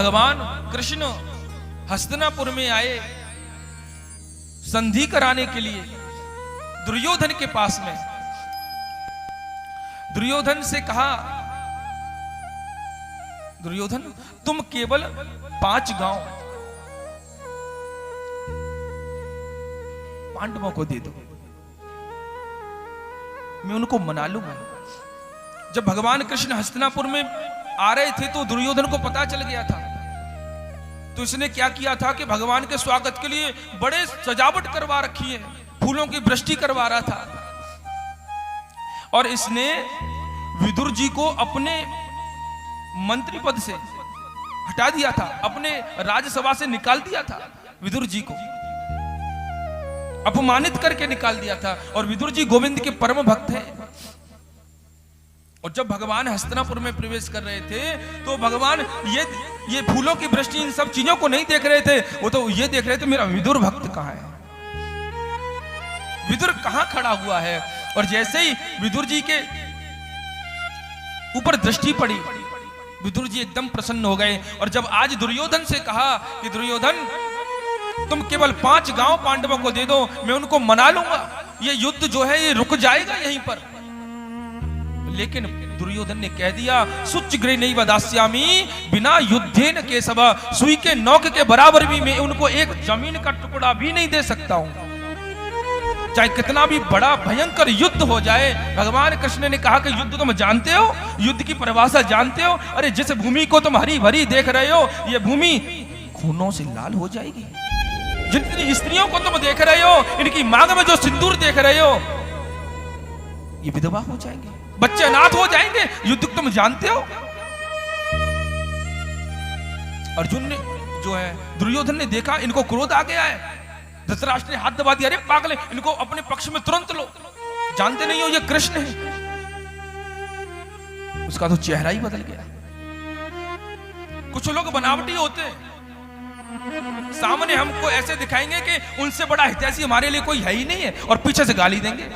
भगवान कृष्ण हस्तिनापुर में आए संधि कराने के लिए दुर्योधन के पास में, दुर्योधन से कहा, दुर्योधन तुम केवल 5 गांव पांडवों को दे दो, मैं उनको मना लूंगा। जब भगवान कृष्ण हस्तिनापुर में आ रहे थे तो दुर्योधन को पता चल गया था, तो इसने क्या किया था कि भगवान के स्वागत के लिए बड़े सजावट करवा रखी है, फूलों की वृष्टि करवा रहा था। और इसने विदुर जी को अपने मंत्री पद से हटा दिया था, अपने राज्यसभा से निकाल दिया था, विदुर जी को अपमानित करके निकाल दिया था। और विदुर जी गोविंद के परम भक्त हैं। और जब भगवान हस्तिनापुर में प्रवेश कर रहे थे तो भगवान ये फूलों की वृष्टि इन सब चीजों को नहीं देख रहे थे, वो तो ये देख रहे थे मेरा विदुर भक्त कहां है, विदुर कहां खड़ा हुआ है। और जैसे ही विदुर जी के ऊपर दृष्टि पड़ी, विदुर जी एकदम प्रसन्न हो गए। और जब आज दुर्योधन से कहा कि दुर्योधन तुम केवल 5 गांव पांडवों को दे दो, मैं उनको मना लूंगा, ये युद्ध जो है ये रुक जाएगा यहीं पर। लेकिन दुर्योधन ने कह दिया सुच्चग्रे नहीं वदास्यामी बिना युद्धेन केशव, सुई के नोक के बराबर भी मैं उनको एक जमीन का टुकड़ा भी नहीं दे सकता हूं, चाहे कितना भी बड़ा भयंकर युद्ध हो जाए। भगवान कृष्ण ने कहा कि युद्ध तुम जानते हो, युद्ध की परिभाषा जानते हो, अरे जिस भूमि को तुम हरी भरी देख रहे हो ये भूमि खूनों से लाल हो जाएगी। जितनी स्त्रियों को तुम देख रहे हो, इनकी मांग में जो सिंदूर देख रहे हो ये विधवा हो जाएंगे, बच्चे अनाथ हो जाएंगे, युद्ध तुम जानते हो। अर्जुन ने जो है दुर्योधन ने देखा इनको क्रोध आ गया है, धृतराष्ट्र ने हाथ दबा दिया, अरे पागल इनको अपने पक्ष में तुरंत लो, जानते नहीं हो ये कृष्ण है। उसका तो चेहरा ही बदल गया। कुछ लोग बनावटी होते हैं, सामने हमको ऐसे दिखाएंगे कि उनसे बड़ा हितैषी हमारे लिए कोई है ही नहीं है, और पीछे से गाली देंगे।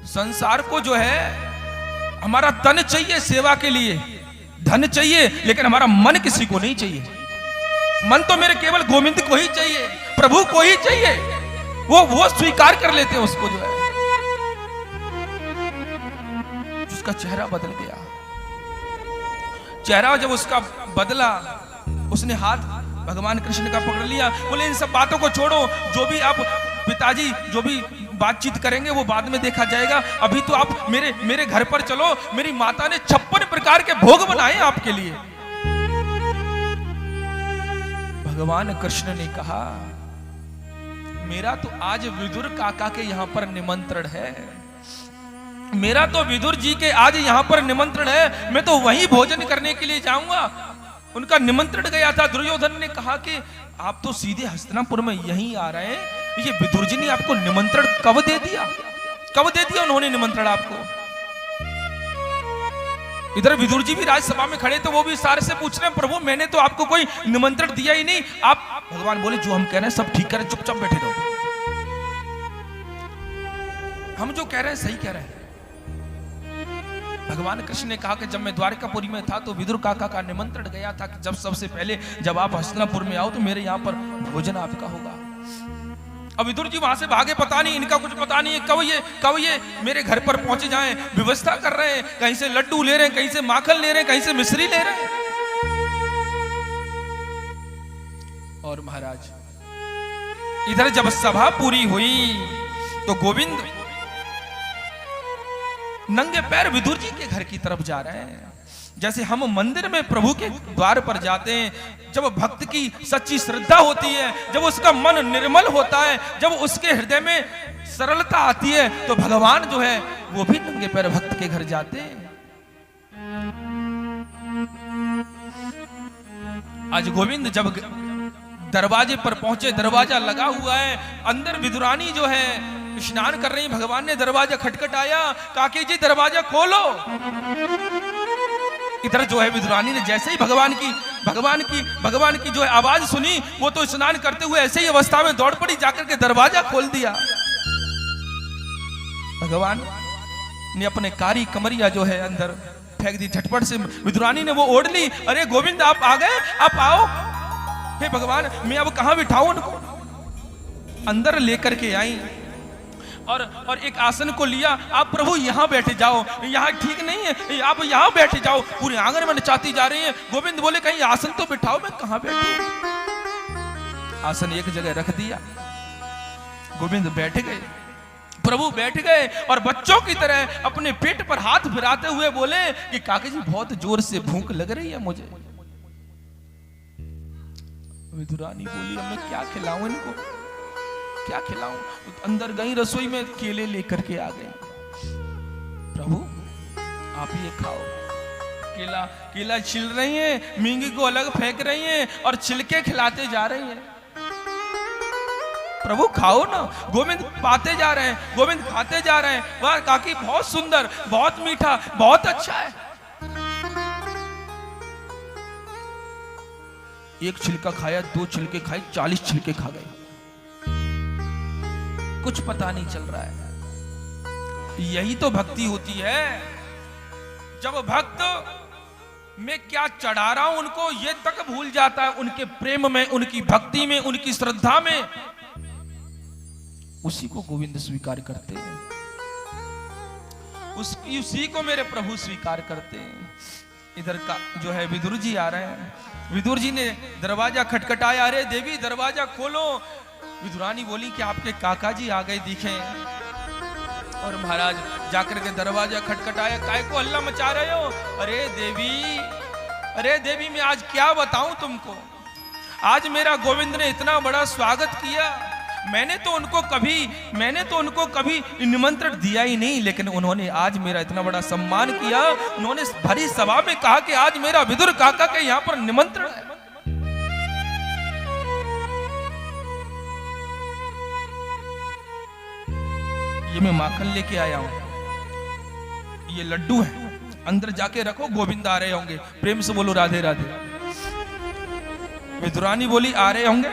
संसार को जो है हमारा तन चाहिए सेवा के लिए, धन चाहिए, लेकिन हमारा मन किसी को नहीं चाहिए। मन तो मेरे केवल गोविंद को ही चाहिए, प्रभु को ही चाहिए, वो स्वीकार कर लेते हैं उसको जो है। उसका चेहरा बदल गया। चेहरा जब उसका बदला, उसने हाथ भगवान कृष्ण का पकड़ लिया, बोले इन सब बातों को छोड़ो, जो भी आप पिताजी जो भी बातचीत करेंगे वो बाद में देखा जाएगा, अभी तो आप मेरे घर पर चलो, मेरी माता ने 56 प्रकार के भोग बनाए आपके लिए। भगवान कृष्ण ने कहा मेरा तो आज विदुर काका के यहां पर निमंत्रण है, मेरा तो विदुर जी के आज यहां पर निमंत्रण है, मैं तो वहीं भोजन करने के लिए जाऊंगा। उनका निमंत्रण गया था। दुर्योधन ने कहा कि आप तो सीधे हस्तिनापुर में यहीं आ रहे हैं, ये विदुर जी ने आपको निमंत्रण कब दे दिया, कब दे दिया उन्होंने निमंत्रण आपको। इधर विदुर जी भी राज्यसभा में खड़े, तो वो भी सारे से पूछ रहे हैं प्रभु मैंने तो आपको कोई निमंत्रण दिया ही नहीं। आप भगवान बोले जो हम कह रहे हैं सब ठीक करें, चुपचाप बैठे रहो, हम जो कह रहे हैं सही कह रहे हैं। भगवान कृष्ण ने कहा कि जब मैं द्वारकापुरी में था तो विदुर काका का निमंत्रण गया था कि जब सबसे पहले जब आप हस्तिनापुर में आओ तो मेरे यहाँ पर भोजन आपका होगा। अब विदुर जी वहां से भागे, पता नहीं इनका कुछ पता नहीं है कब ये मेरे घर पर पहुंचे जाएं, व्यवस्था कर रहे हैं, कहीं से लड्डू ले रहे हैं, कहीं से माखन ले रहे हैं, कहीं से मिश्री ले रहे हैं। और महाराज इधर जब सभा पूरी हुई तो गोविंद नंगे पैर विदुर जी के घर की तरफ जा रहे हैं। जैसे हम मंदिर में प्रभु के द्वार पर जाते हैं, जब भक्त की सच्ची श्रद्धा होती है, जब उसका मन निर्मल होता है, जब उसके हृदय में सरलता आती है, तो भगवान जो है वो भी नंगे पैर भक्त के घर जाते हैं। आज गोविंद जब दरवाजे पर पहुंचे, दरवाजा लगा हुआ है, अंदर विदुरानी जो है स्नान कर रही, भगवान ने दरवाजा खटखटाया, काकी जी दरवाजा खोलो। इधर जो है विदुरानी ने जैसे ही भगवान की जो है आवाज सुनी, वो तो स्नान करते हुए ऐसे ही अवस्था में दौड़ पड़ी, जाकर के दरवाजा खोल दिया। भगवान ने अपने कारी कमरिया जो है अंदर फेंक दी। झटपट से विदुरानी ने वो ओढ़ ली। अरे गोविंद आप आ गए, आप आओ। हे भगवान मैं अब कहां बिठाऊं उनको? अंदर लेकर के आई और एक आसन को लिया। आप प्रभु यहाँ बैठे जाओ, यहाँ ठीक नहीं है, आप यहाँ बैठे जाओ। पूरे आंगन में नचाती जा रही है। गोविंद बोले कहीं आसन तो बिठाओ, मैं कहाँ बैठूं? आसन एक जगह रख दिया। गोविंद बैठ गए, प्रभु बैठ गए और बच्चों की तरह अपने पेट पर हाथ फिराते हुए बोले कि काका जी बहुत जोर से भूख लग रही है मुझे। विदुरानी बोली अब मैं क्या खिलाऊं इनको, क्या खिलाऊं? अंदर गई रसोई में, केले लेकर के आ गई। प्रभु आप ये खाओ। केला छिल रही हैं, मूंगी को अलग फेंक रही हैं और छिलके खिलाते जा रही हैं। प्रभु खाओ ना। गोविंद पाते जा रहे हैं, गोविंद खाते जा रहे हैं। वाह काकी बहुत सुंदर, बहुत मीठा, बहुत अच्छा है। एक छिलका खाया, 2 छिलके खाए, 40 छिलके खा गए। कुछ पता नहीं चल रहा है। यही तो भक्ति होती है। जब भक्त मैं क्या चढ़ा रहा हूं उनको ये तक भूल जाता है, उनके प्रेम में, उनकी भक्ति में, उनकी श्रद्धा में, उसी को गोविंद स्वीकार करते हैं। उसी को मेरे प्रभु स्वीकार करते हैं। इधर का जो है विदुर जी आ रहे हैं। विदुर जी ने दरवाजा खटखटाया। अरे देवी दरवाजा खोलो। विदुरानी बोली कि आपके काका जी आ गए दिखे। और महाराज जाकर के दरवाजा खटखटाया। काय को हल्ला मचा रहे हो? अरे देवी मैं आज क्या बताऊं तुमको। आज मेरा गोविंद ने इतना बड़ा स्वागत किया। मैंने तो उनको कभी निमंत्रण दिया ही नहीं, लेकिन उन्होंने आज मेरा इतना बड़ा सम्मान किया। उन्होंने भरी सभा में कहा कि आज मेरा विदुर काका के यहाँ पर निमंत्रण है। ये मैं माखन लेके आया हूं, ये लड्डू है, अंदर जाके रखो, गोविंद आ रहे होंगे। प्रेम से बोलो राधे राधे। विदुरानी बोली आ रहे होंगे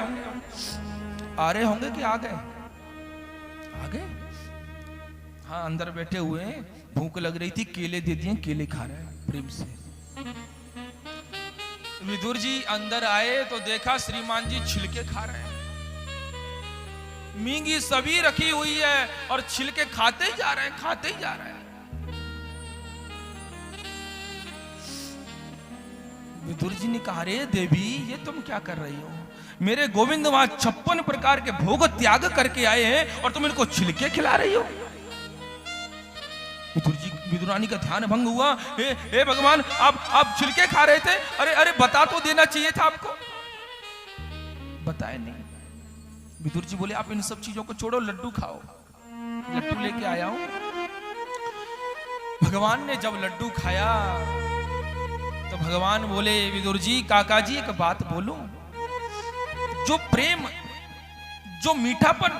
कि आ गए? हाँ अंदर बैठे हुए हैं, भूख लग रही थी, केले दे दिए, केले खा रहे हैं प्रेम से। विदुर जी अंदर आए तो देखा श्रीमान जी छिलके खा रहे हैं। मूंगी सभी रखी हुई है और छिलके खाते ही जा रहे हैं। विदुर जी ने कहा रे देवी ये तुम क्या कर रही हो? मेरे गोविंद वहां 56 प्रकार के भोग त्याग करके आए हैं और तुम इनको छिलके खिला रही हो। विदुरानी का ध्यान भंग हुआ। हे भगवान आप छिलके खा रहे थे? अरे बता तो देना चाहिए था आपको। बताए नहीं। विदुर जी बोले आप इन सब चीजों को छोड़ो, लड्डू खाओ। लड्डू लेके आया हूं। भगवान ने जब लड्डू खाया तो भगवान बोले विदुर जी काका जी एक बात बोलूं। जो प्रेम, जो मीठापन,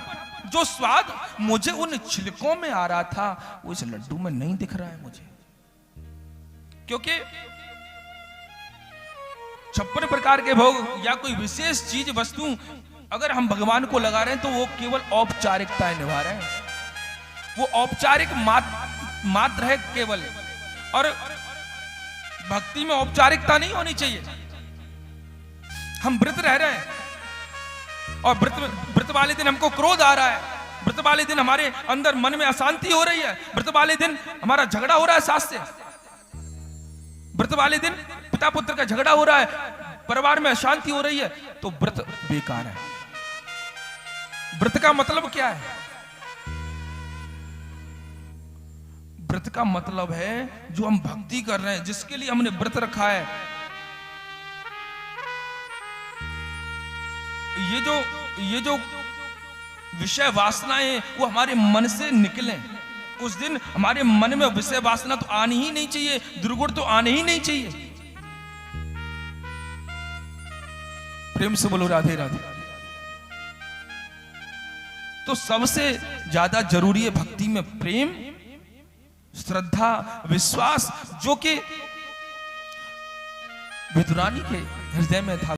जो स्वाद मुझे उन छिलकों में आ रहा था वो इस लड्डू में नहीं दिख रहा है मुझे। क्योंकि 56 प्रकार के भोग या कोई विशेष चीज वस्तु अगर हम भगवान को लगा रहे हैं तो वो केवल औपचारिकताएं निभा रहे हैं। वो औपचारिक मात्र है केवल। और भक्ति में औपचारिकता नहीं होनी चाहिए। हम व्रत रह रहे हैं और व्रत वाले दिन हमको क्रोध आ रहा है, व्रत वाले दिन हमारे अंदर मन में अशांति हो रही है, व्रत वाले दिन हमारा झगड़ा हो रहा है सास से, व्रत वाले दिन पिता पुत्र का झगड़ा हो रहा है, परिवार में अशांति हो रही है, तो व्रत बेकार है। व्रत का मतलब क्या है? व्रत का मतलब है जो हम भक्ति कर रहे हैं, जिसके लिए हमने व्रत रखा है, ये जो विषय वासनाएं वो हमारे मन से निकले। उस दिन हमारे मन में विषय वासना तो आनी ही नहीं चाहिए, दुर्गुण तो आने ही नहीं चाहिए। प्रेम से बोलो राधे राधे। तो सबसे ज्यादा जरूरी है भक्ति में प्रेम, श्रद्धा, विश्वास, जो कि विदुरानी के हृदय में था।